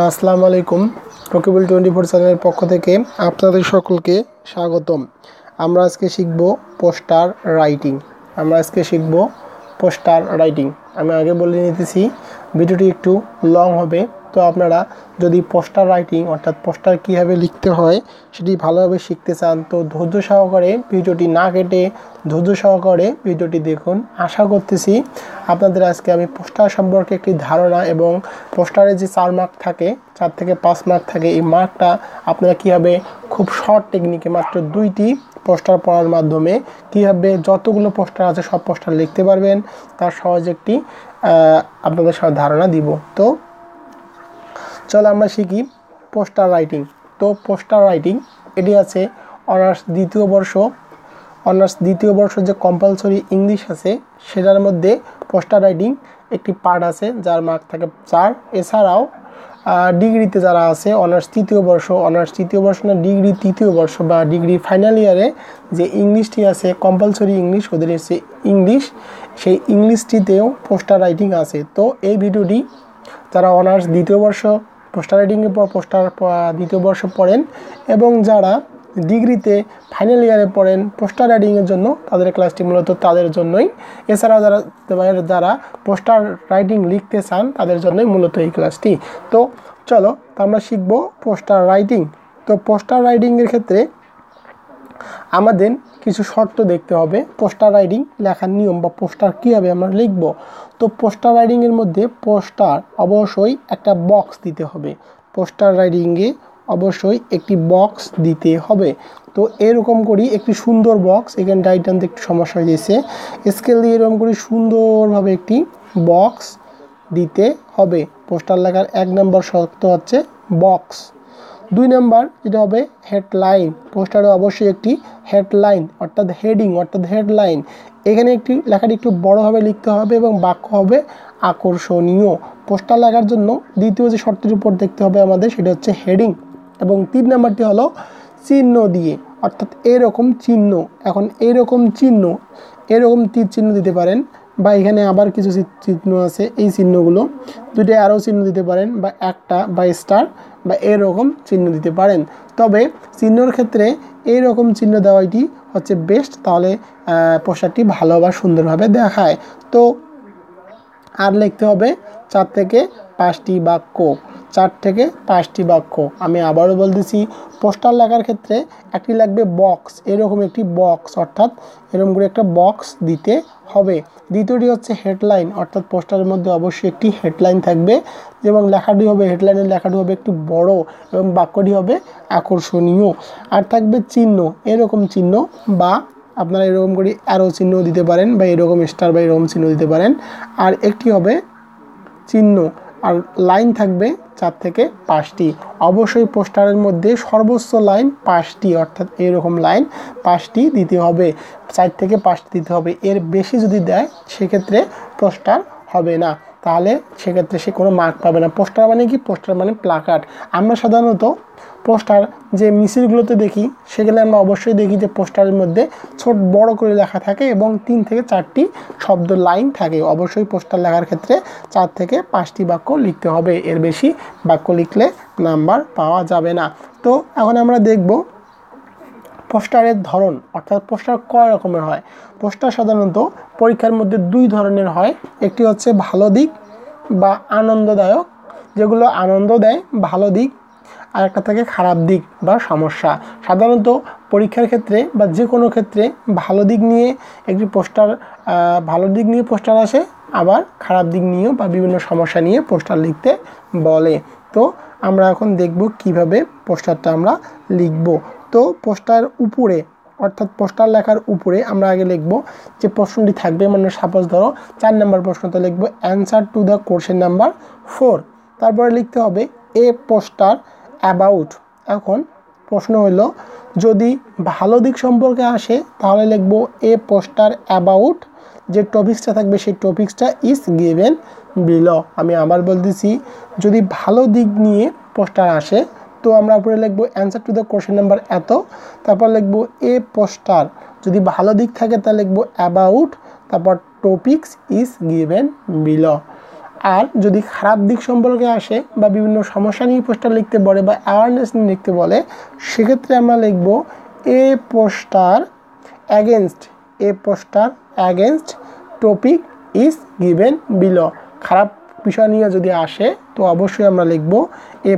আসসালামু আলাইকুম। রকিবুল 24 চ্যানেলের পক্ষ থেকে আপনাদের সকলকে স্বাগতম। আমরা আজকে শিখব পোস্টার রাইটিং। আমি আগে বলে নিতেছি ভিডিওটি একটু লং হবে, তো আপনারা যদি পোস্টার রাইটিং অর্থাৎ পোস্টার কীভাবে লিখতে হয় সেটি ভালোভাবে শিখতে চান তো ধৈর্য সহকারে ভিডিওটি না কেটে ধৈর্য সহকারে ভিডিওটি দেখুন। আশা করতেছি আপনাদের আজকে আমি পোস্টার সম্পর্কে একটি ধারণা এবং পোস্টারে যে 4 মার্ক থাকে 4 থেকে 5 মার্ক থাকে, এই মার্কটা আপনারা কীভাবে খুব শর্ট টেকনিকে মাত্র 2টি পোস্টার পড়ার মাধ্যমে কীভাবে যতগুলো পোস্টার আছে সব পোস্টার লিখতে পারবেন তার সহজ একটি আপনাদের সব ধারণা দিব। তো চলো আমরা শিখি পোস্টার রাইটিং। তো পোস্টার রাইটিং এটি আছে অনার্স দ্বিতীয় বর্ষ যে কম্পালসরি ইংলিশ আছে সেটার মধ্যে পোস্টার রাইটিং একটি পার্ট আছে যার মার্ক থাকে 4। এছাড়াও ডিগ্রিতে যারা আছে অনার্স তৃতীয় বর্ষ না ডিগ্রি তৃতীয় বর্ষ বা ডিগ্রি ফাইনাল ইয়ারে যে ইংলিশটি আছে কম্পালসরি ইংলিশ, ওদের হচ্ছে ইংলিশ, সেই ইংলিশটিতেও পোস্টার রাইটিং আছে। তো এই ভিডিওটি যারা অনার্স দ্বিতীয় বর্ষ পোস্টার রাইটিংয়ের পর দ্বিতীয় বর্ষ পড়েন এবং যারা ডিগ্রিতে ফাইনাল ইয়ারে পড়েন পোস্টার রাইটিংয়ের জন্য তাদের ক্লাসটি মূলত তাদের জন্যই। এছাড়াও যারা পোস্টার রাইটিং লিখতে চান তাদের জন্যই মূলত এই ক্লাসটি। তো চলো আমরা শিখব পোস্টার রাইটিং। তো পোস্টার রাইটিংয়ের ক্ষেত্রে আমাদের কিছু শর্ত দেখতে হবে। পোস্টার রাইটিং লেখার নিয়ম বা পোস্টার কীভাবে আমরা লিখব। তো পোস্টার রাইটিংয়ের মধ্যে পোস্টার অবশ্যই একটা বক্স দিতে হবে। পোস্টার রাইটিংয়ে অবশ্যই একটি বক্স দিতে হবে। তো এরকম করি একটি সুন্দর বক্স, এখানে রাইট টানতে একটু সমস্যা হয়ে গেছে, স্কেল দিয়ে এরকম করে সুন্দরভাবে একটি বক্স দিতে হবে। পোস্টার লেখার 1 নম্বর শর্ত হচ্ছে বক্স। 2 নম্বর যেটা হবে হেডলাইন। পোস্টারে অবশ্যই একটি হেডলাইন অর্থাৎ হেডলাইন, এখানে একটি লেখাটি একটু বড়োভাবে লিখতে হবে এবং বাক্য হবে আকর্ষণীয়। পোস্টার লেখার জন্য দ্বিতীয় যে শর্তের উপর দেখতে হবে আমাদের সেটা হচ্ছে হেডিং। এবং 3 নম্বরটি হলো চিহ্ন দিয়ে, অর্থাৎ এরকম চিহ্ন। এখন এরকম তীর চিহ্ন দিতে পারেন বা এখানে আবার কিছু চিহ্ন আছে, এই চিহ্নগুলো দুটো আরও চিহ্ন দিতে পারেন বা একটা বা স্টার বা এরকম চিহ্ন দিতে পারেন। তবে চিহ্নর ক্ষেত্রে এইরকম চিহ্ন দেওয়াটি হচ্ছে বেস্ট, তাহলে পোস্টারটি ভালো বা সুন্দরভাবে দেখায়। তো আর লিখতে হবে 4 থেকে 5টি বাক্য। আমি আবারও বলতেছি পোস্টার লেখার ক্ষেত্রে একটি লাগবে বক্স, এরকম একটি বক্স, অর্থাৎ এরকম করে একটা বক্স দিতে হবে। দ্বিতীয়টি হচ্ছে হেডলাইন, অর্থাৎ পোস্টারের মধ্যে অবশ্যই একটি হেডলাইন থাকবে এবং হেডলাইনের লেখাটি হবে একটু বড় এবং বাক্যটি হবে আকর্ষণীয়। আর থাকবে চিহ্ন, এরকম চিহ্ন বা আপনারা এরকম করে অ্যারো চিহ্ন দিতে পারেন বা এরকম স্টার বা এরকম চিহ্ন দিতে পারেন। আর একটি হবে চিহ্ন, আর লাইন থাকবে 4 থেকে 5টি। অবশ্যই পোস্টারের মধ্যে সর্বোচ্চ লাইন 5টি, অর্থাৎ এরকম লাইন 5টি দিতে হবে, 4 থেকে 5টি দিতে হবে। এর বেশি যদি দেয় সেক্ষেত্রে পোস্টার হবে না, তাহলে সেক্ষেত্রে সে কোনো মার্ক পাবে না। পোস্টার মানে কি? পোস্টার মানে প্লাকার্ড। আমরা সাধারণত পোস্টার যে মিছিলগুলোতে দেখি সেগুলো আমরা অবশ্যই দেখি যে পোস্টারের মধ্যে বড় করে লেখা থাকে এবং 3 থেকে 4টি শব্দ লাইন থাকে। অবশ্যই পোস্টার লেখার ক্ষেত্রে 4 থেকে 5টি বাক্য লিখতে হবে, এর বেশি বাক্য লিখলে নাম্বার পাওয়া যাবে না। তো এখন আমরা দেখব পোস্টারের ধরন, অর্থাৎ পোস্টার কয় রকমের হয়। পোস্টার সাধারণত পরীক্ষার মধ্যে 2 ধরনের হয়। একটি হচ্ছে ভালো দিক বা আনন্দদায়ক, যেগুলো আনন্দ দেয়, ভালো দিক। আর একটা থাকে খারাপ দিক বা সমস্যা। সাধারণত পরীক্ষার ক্ষেত্রে বা যে কোনো ক্ষেত্রে ভালো দিক নিয়ে পোস্টার আসে, আবার খারাপ দিক নিয়েও বা বিভিন্ন সমস্যা নিয়ে পোস্টার লিখতে বলে। তো আমরা এখন দেখব কিভাবে পোস্টারটা আমরা লিখব। তো পোস্টার উপরে অর্থাৎ পোস্টার লেখার উপরে আমরা আগে লিখব যে প্রশ্নটি থাকবে, মানে সাপোজ ধরো 4 নম্বর প্রশ্নতে লিখব answer to the question number 4। তারপরে লিখতে হবে এ পোস্টার অ্যাবাউট। এখন প্রশ্ন হলো যদি ভালো দিক সম্পর্কে আসে তাহলে লিখব এ পোস্টার অ্যাবাউট, যে টপিক্সটা থাকবে সেই টপিক্সটা ইজ গিভেন বিলো। আমি আবার বলতেছি, যদি ভালো দিক নিয়ে পোস্টার আসে তো আমরা উপরে লিখব answer to the question number এত, তারপর লিখব এ পোস্টার। যদি ভালো দিক থাকে তাহলে লিখব অ্যাবাউট, তারপর টপিক্স ইজ গিভেন বিলো। আর যদি খারাপ দিক সম্পর্কে আসে বা বিভিন্ন সমস্যা নিয়ে পোস্টার লিখতে বলে বা অ্যাওয়ারনেস নিয়ে লিখতে বলে, সেক্ষেত্রে আমরা লিখব a poster against topic is given below. খারাপ বিষয় নিয়ে যদি আসে তো অবশ্যই আমরা লিখব এ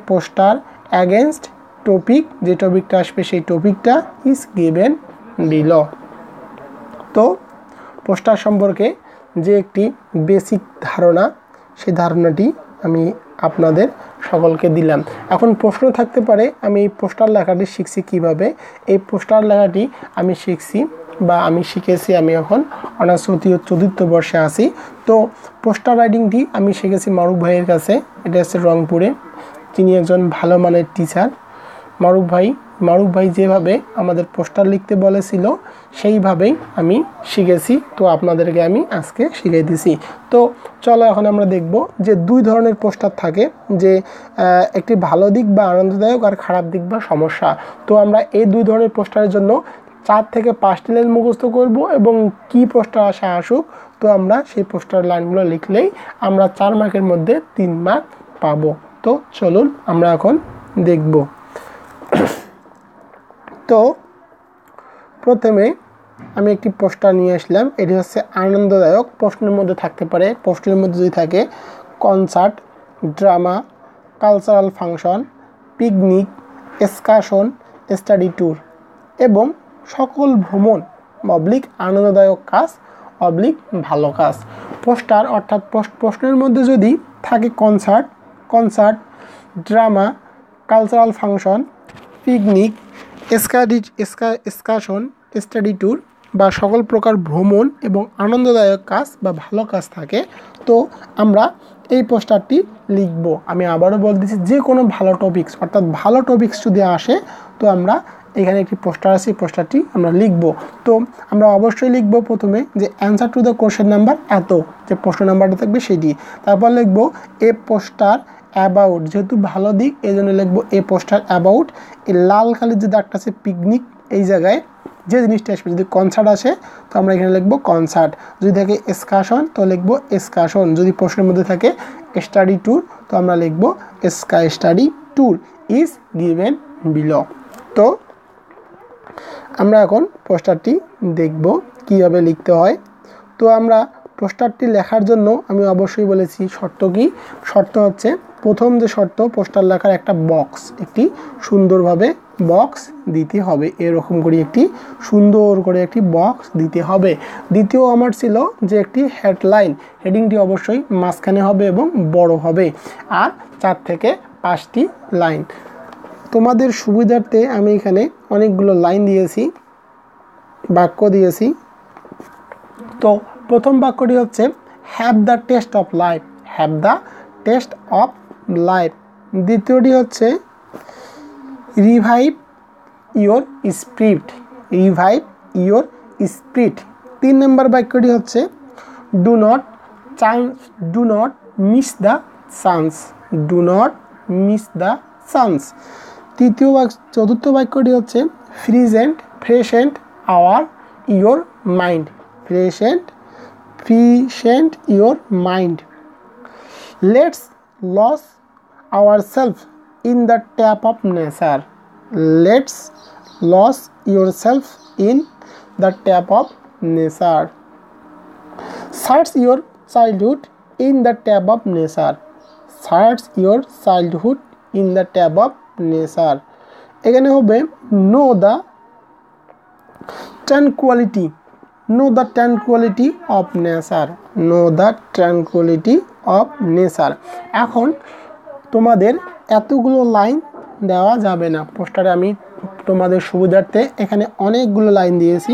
পোস্টার অ্যাগেনস্ট টপিক, যে টপিকটা আসবে সেই টপিকটা ইজ গিভেন বিলো। তো পোস্টার সম্পর্কে যে একটি বেসিক ধারণা, সেই ধারণাটি আমি আপনাদের সকলকে দিলাম। এখন প্রশ্ন থাকতে পারে আমি এই পোস্টার লেখাটি শিখছি কিভাবে। এই পোস্টার লেখাটি আমি শিখেছি আমি এখন অনার্স চতুর্থ বর্ষে আছি। তো পোস্টার রাইটিংটি আমি শিখেছি মারুফ ভাইয়ের কাছে, এটা হচ্ছে রংপুরে, তিনি একজন ভালো মানের টিচার। মারুফ ভাই যেভাবে আমাদের পোস্টার লিখতে বলেছিল সেইভাবেই আমি শিখেছি, তো আপনাদেরকে আমি আজকে শিখিয়ে দিছি। তো চলো এখন আমরা দেখব যে দুই ধরনের পোস্টার থাকে, যে একটি ভালো দিক বা আনন্দদায়ক আর খারাপ দিক বা সমস্যা। তো আমরা এই দুই ধরনের পোস্টারের জন্য 4 থেকে 5টি লাইন মুখস্থ করব এবং কি পোস্টার আসুক, তো আমরা সেই পোস্টার লাইনগুলো লিখলেই আমরা 4 মার্কের মধ্যে 3 মার্ক পাবো। তো চলুন আমরা এখন দেখব। তো প্রথমে আমি একটি পোস্টার নিয়ে আসলাম, এটি হচ্ছে আনন্দদায়ক। প্রশ্নের মধ্যে থাকতে পারে, প্রশ্নের মধ্যে যদি থাকে concert, drama, cultural function, picnic, excursion, study tour এবং সকল ভ্রমণ অবলিক আনন্দদায়ক কাজ অবলিক ভালো কাজ। পোস্টার অর্থাৎ প্রশ্নের মধ্যে যদি থাকে concert, drama, cultural function, picnic, excursion, study tour বা সকল প্রকার ভ্রমণ এবং আনন্দদায়ক কাজ বা ভালো কাজ থাকে, তো আমরা এই পোস্টারটি লিখব। আমি আবারও বলতেছি, যে কোনো ভালো টপিকস অর্থাৎ ভালো টপিকস যদি আসে তো আমরা এখানে একটি পোস্টার আছে, এই পোস্টারটি আমরা লিখব। তো আমরা অবশ্যই লিখব প্রথমে যে answer to the question number এত, যে প্রশ্ন নাম্বারটা থাকবে সেটি। তারপর লিখব এ পোস্টার অ্যাবাউট, যেহেতু ভালো দিক এই জন্য লিখবো এ পোস্টার অ্যাবাউট। এই লাল কালির যে দাগটা আছে পিকনিক, এই জায়গায় যে জিনিসটা আসবে, যদি কনসার্ট আসে তো আমরা এখানে লিখবো কনসার্ট, যদি থাকে এক্সকারশন তো লিখবো এক্সকারশন, যদি প্রশ্নের মধ্যে থাকে স্টাডি ট্যুর তো আমরা লিখবো study tour is given below. তো আমরা এখন পোস্টারটি দেখব কিভাবে লিখতে হয়। তো আমরা পোস্টারটি লেখার জন্য আমি অবশ্যই বলেছি শর্ত কি, শর্ত হচ্ছে প্রথম যে শর্ত, পোস্টার লেখার একটা বক্স, একটি সুন্দরভাবে বক্স দিতে হবে, এরকম করে একটি সুন্দর করে একটি বক্স দিতে হবে। দ্বিতীয় আমার ছিল যে একটি হেডিংটি অবশ্যই মাঝখানে হবে এবং বড় হবে, আর 4 থেকে 5টি লাইন। তোমাদের সুবিধার্থে আমি এখানে অনেকগুলো লাইন দিয়েছি, বাক্য দিয়েছি। তো প্রথম বাক্যটি হচ্ছে have the taste of life, have the taste of life. দ্বিতীয়টি হচ্ছে revive your spirit, revive your spirit. 3 number বাক্যটি হচ্ছে do not miss the chance, do not miss the chance. চতুর্থ বাক্যটি হচ্ছে freshen our your mind, freshen your mind. Let's lose ourselves in the tap of nature, let's lose yourself in the tap of nature. Search your childhood in the tap of nature, search your childhood in the tap of nature. এখানে হবে know the tranquility of nature, know the tranquility of nature. এখন তোমাদের এতগুলো line দেওয়া যাবে না পোস্টারে, আমি তোমাদের সুবিধার্থে এখানে অনেকগুলো লাইন দিয়েছি।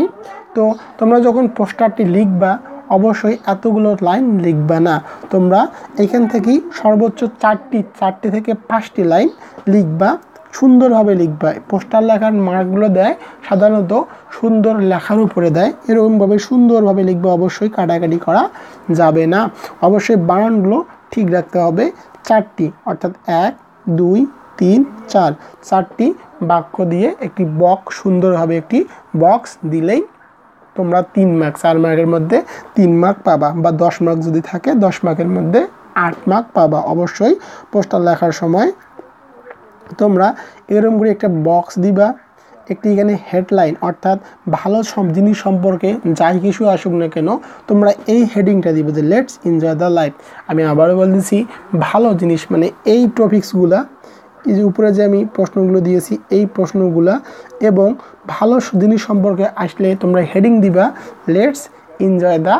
তো তোমরা যখন পোস্টারটি লিখবা অবশ্যই এতগুলো লাইন লিখবা না, তোমরা এখান থেকেই সর্বোচ্চ 4টি থেকে 5টি লাইন লিখবা, সুন্দরভাবে লিখবা। পোস্টার লেখার মার্কগুলো দেয় সাধারণত সুন্দর লেখার উপরে দেয়, এরকমভাবে সুন্দরভাবে লিখবা, অবশ্যই কাটাকাটি করা যাবে না, অবশ্যই বানানগুলো ঠিক রাখতে হবে। 4টি অর্থাৎ 1 2 3 4 বাক্য দিয়ে একটি বক্স, সুন্দরভাবে একটি বক্স দিলেই তোমরা 3 মার্ক, 4 মার্কের মধ্যে 3 মার্ক পাবা, বা 10 মার্ক যদি থাকে 10 মার্কের মধ্যে 8 মার্ক পাবা। অবশ্যই পোস্টার লেখার সময় তোমরা এরকম করে একটা বক্স দিবা, একটি এখানে হেডলাইন অর্থাৎ ভালো সব জিনিস সম্পর্কে যাই কিছু আসুক না কেন তোমরা এই হেডিংটা দিবে যে লেটস এনজয় দ্য লাইফ। আমি আবারও বলতেছি ভালো জিনিস মানে এই টপিকসগুলা, এই যে উপরে যে আমি প্রশ্নগুলো দিয়েছি এই প্রশ্নগুলা এবং ভালো জিনিস সম্পর্কে আসলে তোমরা হেডিং দিবা let's enjoy the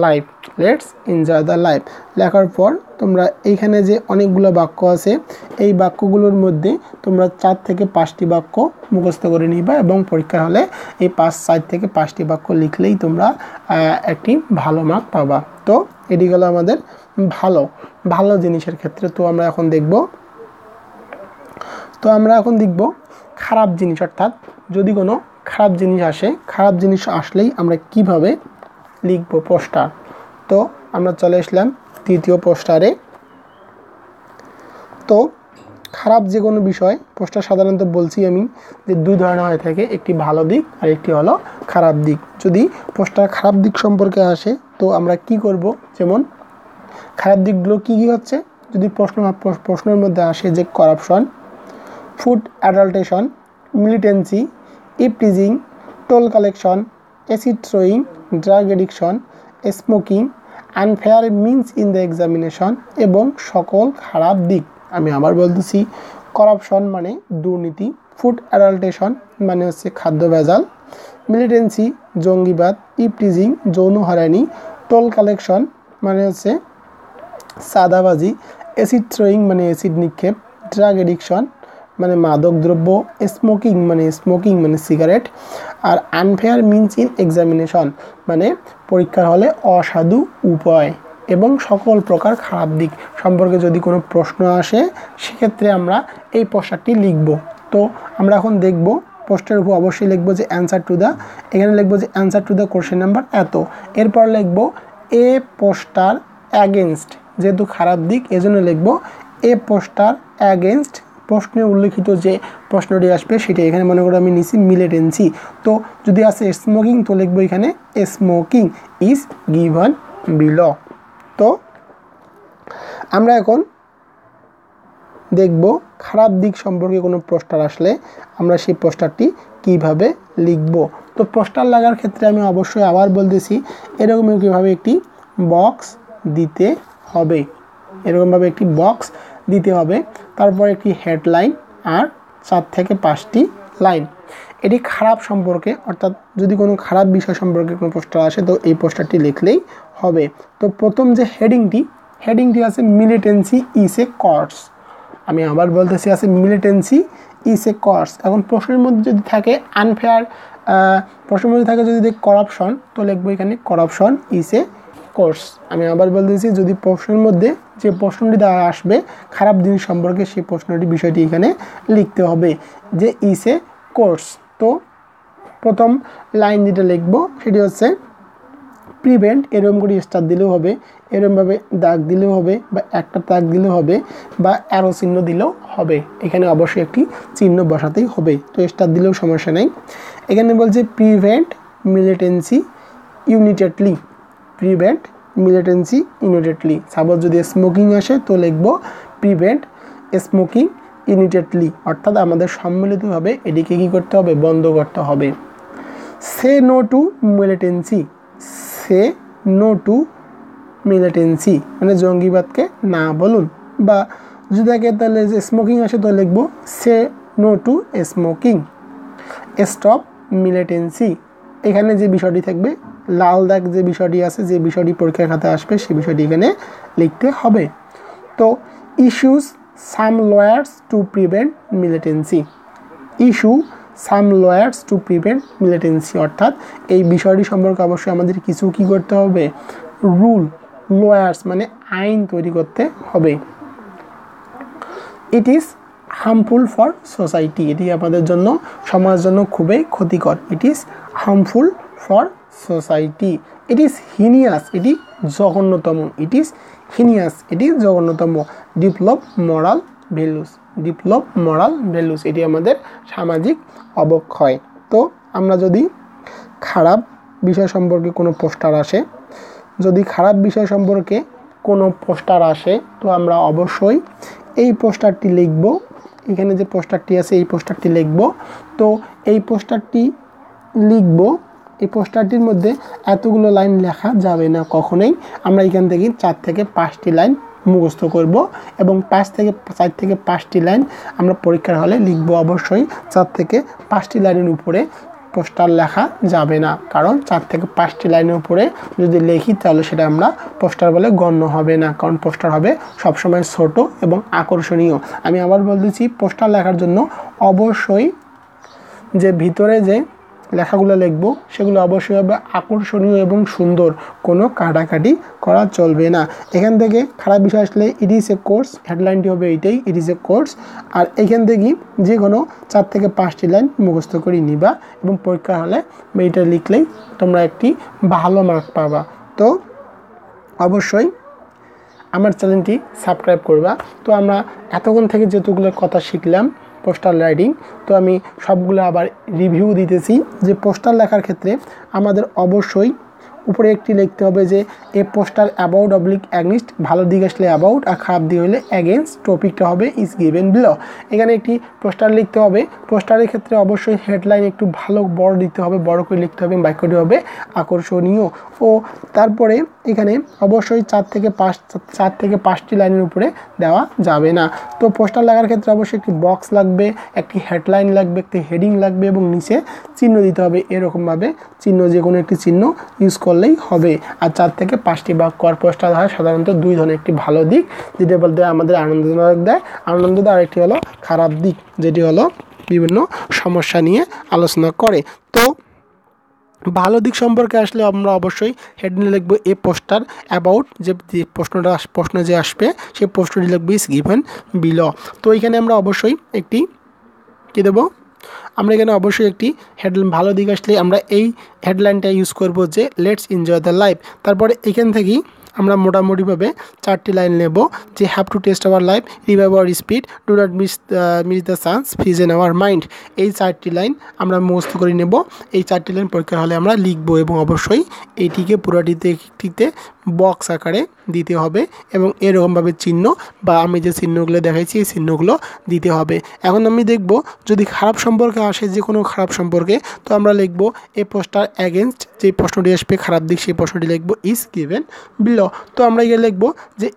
life, let's enjoy the life. লেখার পর তোমরা এইখানে যে অনেকগুলো বাক্য আছে এই বাক্যগুলোর মধ্যে তোমরা 4 থেকে 5টি বাক্য মুখস্থ করে নিবা এবং পরীক্ষা হলে এই 4 থেকে 5টি বাক্য লিখলেই তোমরা একটি ভালো মার্ক পাবা। তো এটি গেল আমাদের ভালো জিনিসের ক্ষেত্রে। তো আমরা এখন দেখব খারাপ জিনিস, অর্থাৎ যদি কোনো খারাপ জিনিস আসে, খারাপ জিনিস আসলেই আমরা কিভাবে লিখব পোস্টার। তো আমরা চলে আসলাম 3য় পোস্টারে। তো খারাপ যে কোনো বিষয় পোস্টার সাধারণত বলছি আমি যে 2 ধরনের হয়ে থাকে, একটি ভালো দিক আর একটি হলো খারাপ দিক। যদি পোস্টার খারাপ দিক সম্পর্কে আসে তো আমরা কি করব, যেমন খারাপ দিকগুলো কি হচ্ছে, যদি প্রশ্নের মধ্যে আসে যে corruption, food adulteration, militancy, eve teasing, toll collection, acid throwing, drug addiction, smoking, unfair means in the examination এবং সকল খারাপ দিক। আমি আবার বলতেছি, করাপশন মানে দুর্নীতি, ফুড অ্যাডাল্টেশন মানে হচ্ছে খাদ্য ভেজাল, মিলিটেন্সি জঙ্গিবাদ, ইপটিজিং যৌন হয়রানি, টোল কালেকশন মানে হচ্ছে চাঁদাবাজি, অ্যাসিড থ্রোয়িং মানে অ্যাসিড নিক্ষেপ, ড্রাগ এডিকশন মানে মাদক দ্রব্য, স্মোকিং মানে সিগারেট, আর আনফেয়ার মিনস ইন এক্সামিনেশন মানে পরীক্ষার হলে অসাধু উপায় এবং সকল প্রকার খারাপ দিক সম্পর্কে যদি কোনো প্রশ্ন আসে সেক্ষেত্রে আমরা এই পোস্টারটি লিখব। তো আমরা এখন দেখব পোস্টারের উপর অবশ্যই লিখব যে অ্যান্সার টু দ্য, এখানে লিখব যে answer to the question number এত, এরপর লিখব এ পোস্টার অ্যাগেনস্ট, যেহেতু খারাপ দিক এজন্য লিখব এ পোস্টার অ্যাগেনস্ট প্রশ্নে উল্লেখিত যে প্রশ্নটি আসবে সেটা। এখানে মনে করো আমি নিছি মিলিটেন্সি, তো যদি আসে স্মোকিং তো লিখবো এখানে স্মোকিং ইজ গিভন বিলো। তো আমরা এখন দেখব খারাপ দিক সম্পর্কে কোনো পোস্টার আসলে আমরা সেই পোস্টারটি কিভাবে লিখব। তো পোস্টার লাগার ক্ষেত্রে আমি অবশ্যই আবার বলতেছি এরকমই কীভাবে একটি বক্স দিতে হবে, এরকমভাবে একটি বক্স দিতে হবে, তারপর একটি হেডলাইন আর 4 থেকে 5টি লাইন। এটি খারাপ সম্পর্কে, অর্থাৎ যদি কোনো খারাপ বিষয় সম্পর্কে কোনো পোস্টার আসে তো এই পোস্টারটি লিখলেই হবে। তো প্রথম যে হেডিংটি আছে মিলিটেন্সি ইজ এ কজ। আমি আবার বলতেছি আছে মিলিটেন্সি ইজ এ কজ। এখন প্রশ্নের মধ্যে যদি থাকে আনফেয়ার, প্রশ্নের মধ্যে থাকে যদি করাপশন তো লিখবো এখানে করাপশন ইজ এ কোর্স। আমি আবার বলতেছি যদি প্রশ্নের মধ্যে যে প্রশ্নটি দ্বারা আসবে খারাপ জিনিস সম্পর্কে সেই প্রশ্নটি বিষয়টি এখানে লিখতে হবে যে ইজ এ কোর্স। তো প্রথম লাইন যেটা লিখবো সেটি হচ্ছে প্রিভেন্ট, এরকম করে স্টার দিলেও হবে, এরকমভাবে দাগ দিলেও হবে, বা একটা দাগ দিলেও হবে, বা অ্যারো চিহ্ন দিলেও হবে। এখানে অবশ্যই একটি চিহ্ন বসাতেই হবে, তো স্টার দিলেও সমস্যা নেই। এখানে বলছে prevent militancy unitedly, prevent militancy immediately. Suppose যদি স্মোকিং আসে তো লিখব প্রিভেন্ট স্মোকিং ইমিডিয়েটলি, অর্থাৎ আমাদের সম্মিলিতভাবে এটিকে কী করতে হবে, বন্ধ করতে হবে। Say no to militancy, say no to militancy মানে জঙ্গিবাদকে না বলুন, বা যদি থাকে তাহলে যে স্মোকিং আসে তো লিখব say no to smoking, stop militancy. এখানে যে বিষয়টি থাকবে লাল দাগ যে বিষয়টি আছে, যে বিষয়টি পরীক্ষার খাতায় আসবে সেই বিষয়টি এখানে লিখতে হবে। তো issues some lawyers to prevent militancy, issue some lawyers to prevent militancy, অর্থাৎ এই বিষয়টি সম্পর্কে অবশ্যই আমাদের কিছু কী করতে হবে, রুল, লয়ার্স মানে আইন তৈরি করতে হবে। ইট ইজ হার্মফুল ফর সোসাইটি, এটি আমাদের জন্য সমাজের জন্য খুবই ক্ষতিকর। ইট is harmful for society. It is heinous, এটি জঘন্যতম, ইট ইজ হিনিয়াস এটি জঘন্যতম। Develop moral values, develop moral values এটি আমাদের সামাজিক অবক্ষয়। তো আমরা যদি খারাপ বিষয় সম্পর্কে কোনো পোস্টার আসে, যদি খারাপ বিষয় সম্পর্কে কোনো পোস্টার আসে তো আমরা অবশ্যই এই পোস্টারটি লিখব। এখানে যে পোস্টারটি আছে এই পোস্টারটি লিখব। তো এই পোস্টারটি লিখব, এই পোস্টারটির মধ্যে এতগুলো লাইন লেখা যাবে না কখনোই। আমরা এখান থেকে 4 থেকে 5টি লাইন মুখস্থ করব এবং 4 থেকে 5টি লাইন আমরা পরীক্ষার হলে লিখব। অবশ্যই 4 থেকে 5টি লাইনের উপরে পোস্টার লেখা যাবে না, কারণ 4 থেকে 5টি লাইনের উপরে যদি লিখি তাহলে সেটা আমরা পোস্টার বলে গণ্য হবে না, কারণ পোস্টার হবে সবসময় ছোট এবং আকর্ষণীয়। আমি আবার বলতেছি, পোস্টার লেখার জন্য অবশ্যই যে ভিতরে যে লেখাগুলো লিখব সেগুলো অবশ্যই হবে আকর্ষণীয় এবং সুন্দর, কোনো কাটাকাটি করা চলবে না। এখান থেকে খারাপ বিষয় আসলে ইট ইজ এ কোর্স, হেডলাইনটি হবে এইটাই, ইট ইজ এ কোর্স। আর এখান থেকে যে কোনো 4 থেকে 5টি লাইন মুখস্থ করে নিবা এবং পরীক্ষা হলে এইটা লিখলেই তোমরা একটি ভালো মার্ক পাবা। তো অবশ্যই আমার চ্যানেলটি সাবস্ক্রাইব করবা। তো আমরা এতক্ষণ থেকে যতগুলো কথা শিখলাম পোস্টার রাইটিং, তো আমি সবগুলো আবার রিভিউ দিতেছি। যে পোস্টার লেখার ক্ষেত্রে আমাদের অবশ্যই উপরে একটি লিখতে হবে যে এ পোস্টার অ্যাবাউট অবলিক অ্যাগনিস্ট, ভালো দিক আসলে অ্যাবাউট আর খারাপ দিক হলে অ্যাগেনস্ট, টপিকটা হবে ইজ গিভেন বিলো। এখানে একটি পোস্টার লিখতে হবে। পোস্টারের ক্ষেত্রে অবশ্যই হেডলাইন একটু ভালো বড় দিতে হবে, বড় করে লিখতে হবে, বাক্যটি হবে আকর্ষণীয়। ও তারপরে এখানে অবশ্যই 4 থেকে 5টি লাইনের উপরে দেওয়া যাবে না। তো পোস্টার লেখার ক্ষেত্রে অবশ্যই একটি বক্স লাগবে, একটি হেডলাইন লাগবে, একটি হেডিং লাগবে এবং নিচে চিহ্ন দিতে হবে। এরকমভাবে চিহ্ন, যে কোনো একটি চিহ্ন ইউজ করলেই হবে। আর 4 থেকে 5টি বাক্য আর পোস্টার হয় সাধারণত 2 ধরনের, একটি ভালো দিক যেটা বলতে আমাদের আনন্দদায়ক দেয়, আর একটি হলো খারাপ দিক যেটি হলো বিভিন্ন সমস্যা নিয়ে আলোচনা করে। তো ভালো দিক সম্পর্কে আসলে আমরা অবশ্যই হেডিং লিখবো এ পোস্টার অ্যাবাউট, যে প্রশ্ন যে আসবে সেই প্রশ্নটি লিখবো ইজ গিভেন বিলো। তো এখানে আমরা অবশ্যই একটি কী দেবো, আমরা এখানে অবশ্যই একটি হেডলাইন, ভালো দিক আসলে আমরা এই হেডলাইনটা ইউজ করব যে লেটস এনজয় দ্য লাইফ। তারপরে এখান থেকেই আমরা মোটামুটিভাবে 4টি লাইন নেব যে have to taste our life, revive our speed, do not miss the chance, freeze in our mind. এই 4টি লাইন আমরা মুখস্থ করে নেব। এই 4টি লাইন পরীক্ষার হলে আমরা লিখব এবং অবশ্যই এইটিকে পুরোটিতে বক্স আকারে দিতে হবে এবং এরকমভাবে চিহ্ন বা আমি যে চিহ্নগুলো দেখাইছি এই চিহ্নগুলো দিতে হবে। এখন আমি দেখব যদি খারাপ সম্পর্কে আসে, যে কোনো খারাপ সম্পর্কে, তো আমরা লিখব এ পোস্টার অ্যাগেনস্ট, যে প্রশ্নটি আসবে খারাপ দিক সেই প্রশ্নটি লিখব ইজ গিভেন বিলো। তো আমরা এখানে লিখব যে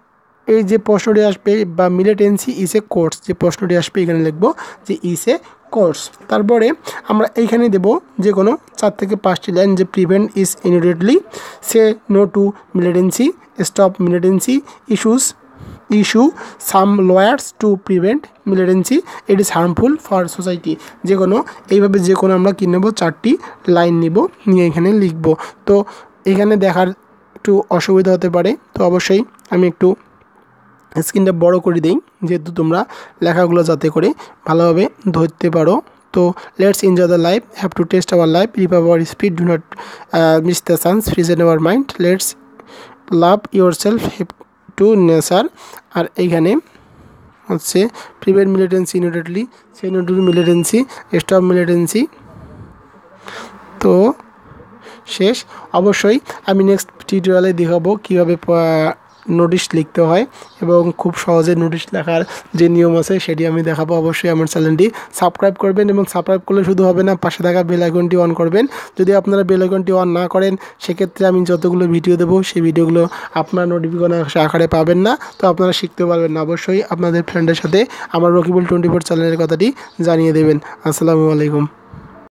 এই যে প্রশ্নটি আসবে বা মিলিটেন্সি ইজ এ কোর্স, যে প্রশ্নটি আসবে এখানে লিখব যে ইজ এ কোর্স। তারপরে আমরা এইখানে দেব যে কোনো 4 থেকে 5টি লাইন যে prevent is immediately, say no to militancy, stop militancy, issue some lawyers to prevent militancy, it is harmful for society. যে কোনো এইভাবে যে কোনো আমরা কী নেব 4টি লাইন নিব, নিয়ে এখানে লিখব। তো এখানে দেখার একটু অসুবিধা হতে পারে, তো অবশ্যই আমি একটু স্ক্রিনটা বড় করে দিই যেহেতু তোমরা লেখাগুলো যাতে করে ভালোভাবে ধরতে পারো। তো let's enjoy the life, have to taste our life, revive our speed, do not miss the chance, freeze in our mind, let's love your self, have to nature. আর এইখানে হচ্ছে prevent militancy immediately, say no to militancy, stop militancy. তো শেষ। অবশ্যই আমি next টিউটোরিয়ালে দেখাবো কীভাবে নোটিশ লিখতে হয় এবং খুব সহজে নোটিশ লেখার যে নিয়ম আছে সেটি আমি দেখাবো। অবশ্যই আমার চ্যানেলটি সাবস্ক্রাইব করবেন এবং সাবস্ক্রাইব করলে শুধু হবে না, পাশে থাকা বেল আইকনটি অন করবেন। যদি আপনারা বেল আইকনটি অন না করেন সেক্ষেত্রে আমি যতগুলো ভিডিও দেবো সেই ভিডিওগুলো আপনার নোটিফিকেশন আকারে পাবেন না, তো আপনারা শিখতে পারবেন না। অবশ্যই আপনাদের ফ্রেন্ডের সাথে আমার রকিবুল 24 চ্যানেলের কথাটি জানিয়ে দেবেন। আসসালামু আলাইকুম।